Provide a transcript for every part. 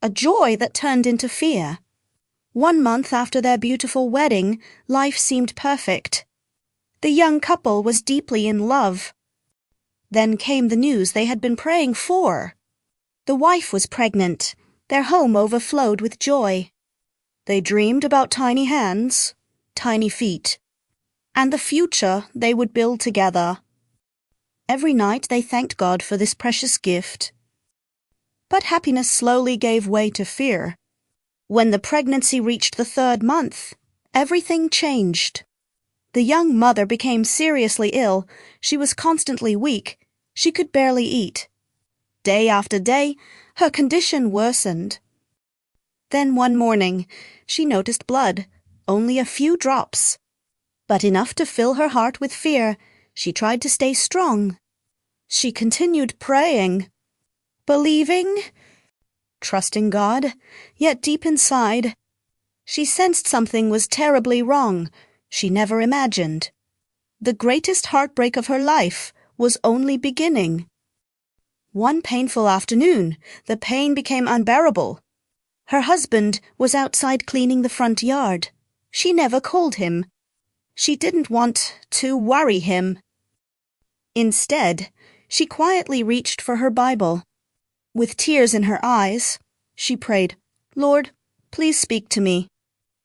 a joy that turned into fear. 1 month after their beautiful wedding, life seemed perfect. The young couple was deeply in love. Then came the news they had been praying for. The wife was pregnant. Their home overflowed with joy. They dreamed about tiny hands, tiny feet, and the future they would build together. Every night they thanked God for this precious gift. But happiness slowly gave way to fear. When the pregnancy reached the 3rd month, everything changed. The young mother became seriously ill. She was constantly weak. She could barely eat. Day after day, her condition worsened. Then one morning, she noticed blood, only a few drops. But enough to fill her heart with fear. She tried to stay strong. She continued praying, believing, trusting God, yet deep inside, she sensed something was terribly wrong. She never imagined. The greatest heartbreak of her life was only beginning. One painful afternoon, the pain became unbearable. Her husband was outside cleaning the front yard. She never called him. She didn't want to worry him. Instead, she quietly reached for her Bible. With tears in her eyes, she prayed, "Lord, please speak to me."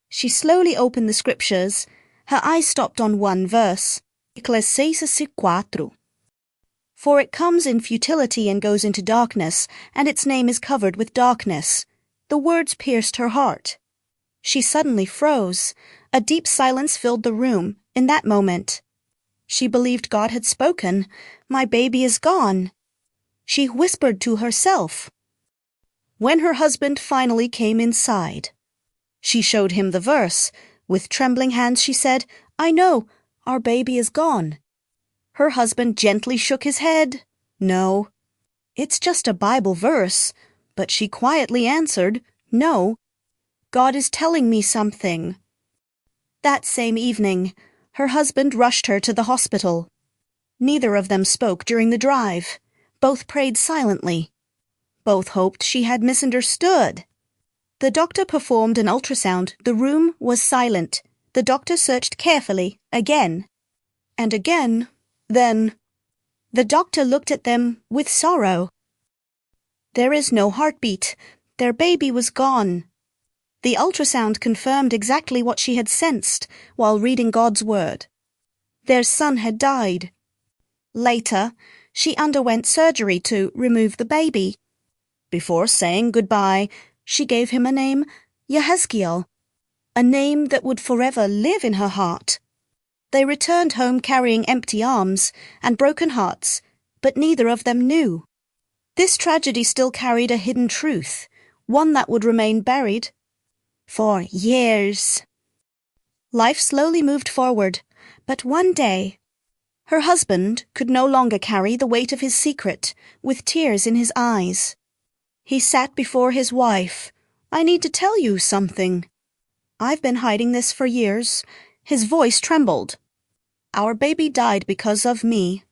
She slowly opened the scriptures. Her eyes stopped on one verse, Ecclesiastes 4. For it comes in futility and goes into darkness, and its name is covered with darkness. The words pierced her heart. She suddenly froze. A deep silence filled the room in that moment. She believed God had spoken. "My baby is gone." She whispered to herself. When her husband finally came inside, she showed him the verse. With trembling hands she said, "I know, our baby is gone." Her husband gently shook his head. "No, it's just a Bible verse." But she quietly answered, "No, God is telling me something." That same evening, her husband rushed her to the hospital. Neither of them spoke during the drive. Both prayed silently. Both hoped she had misunderstood. The doctor performed an ultrasound. The room was silent. The doctor searched carefully, again and again. Then the doctor looked at them with sorrow. There is no heartbeat. Their baby was gone. The ultrasound confirmed exactly what she had sensed while reading God's word. Their son had died. Later, she underwent surgery to remove the baby. Before saying goodbye, she gave him a name, Yehezkiel, a name that would forever live in her heart. They returned home carrying empty arms and broken hearts, but neither of them knew. This tragedy still carried a hidden truth, one that would remain buried for years. Life slowly moved forward, but one day, her husband could no longer carry the weight of his secret, with tears in his eyes. He sat before his wife. "I need to tell you something. I've been hiding this for years." His voice trembled. "Our baby died because of me."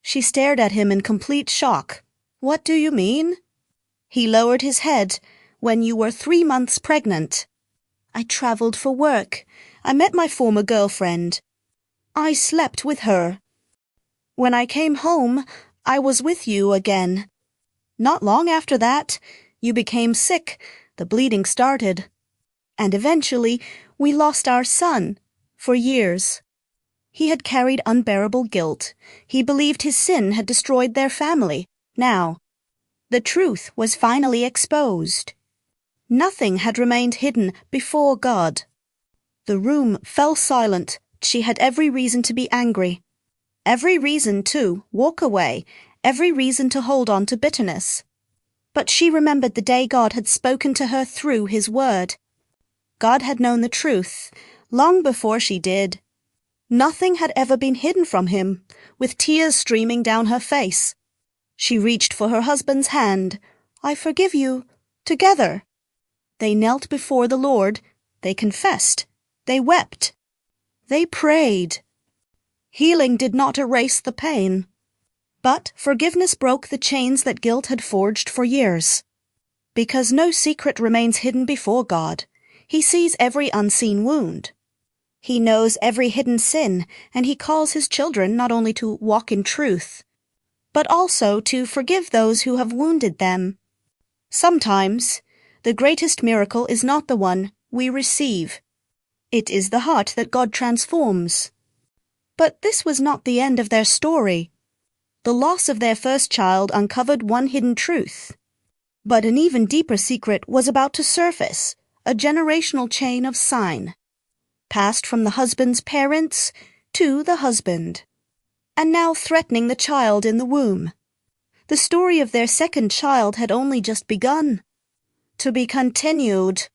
She stared at him in complete shock. "What do you mean?" He lowered his head. "When you were 3 months pregnant, I traveled for work. I met my former girlfriend. I slept with her. When I came home, I was with you again. Not long after that, you became sick. The bleeding started. And eventually, we lost our son. For years. He had carried unbearable guilt. He believed his sin had destroyed their family. Now, the truth was finally exposed. Nothing had remained hidden before God. The room fell silent. She had every reason to be angry. Every reason to walk away. Every reason to hold on to bitterness. But she remembered the day God had spoken to her through His Word. God had known the truth long before she did. Nothing had ever been hidden from Him. With tears streaming down her face, she reached for her husband's hand. "I forgive you." Together, they knelt before the Lord. They confessed. They wept. They prayed. Healing did not erase the pain, but forgiveness broke the chains that guilt had forged for years. Because no secret remains hidden before God. He sees every unseen wound. He knows every hidden sin, and he calls his children not only to walk in truth, but also to forgive those who have wounded them. Sometimes, the greatest miracle is not the one we receive. It is the heart that God transforms. But this was not the end of their story. The loss of their first child uncovered one hidden truth. But an even deeper secret was about to surface, a generational chain of sign, passed from the husband's parents to the husband, and now threatening the child in the womb. The story of their second child had only just begun, to be continued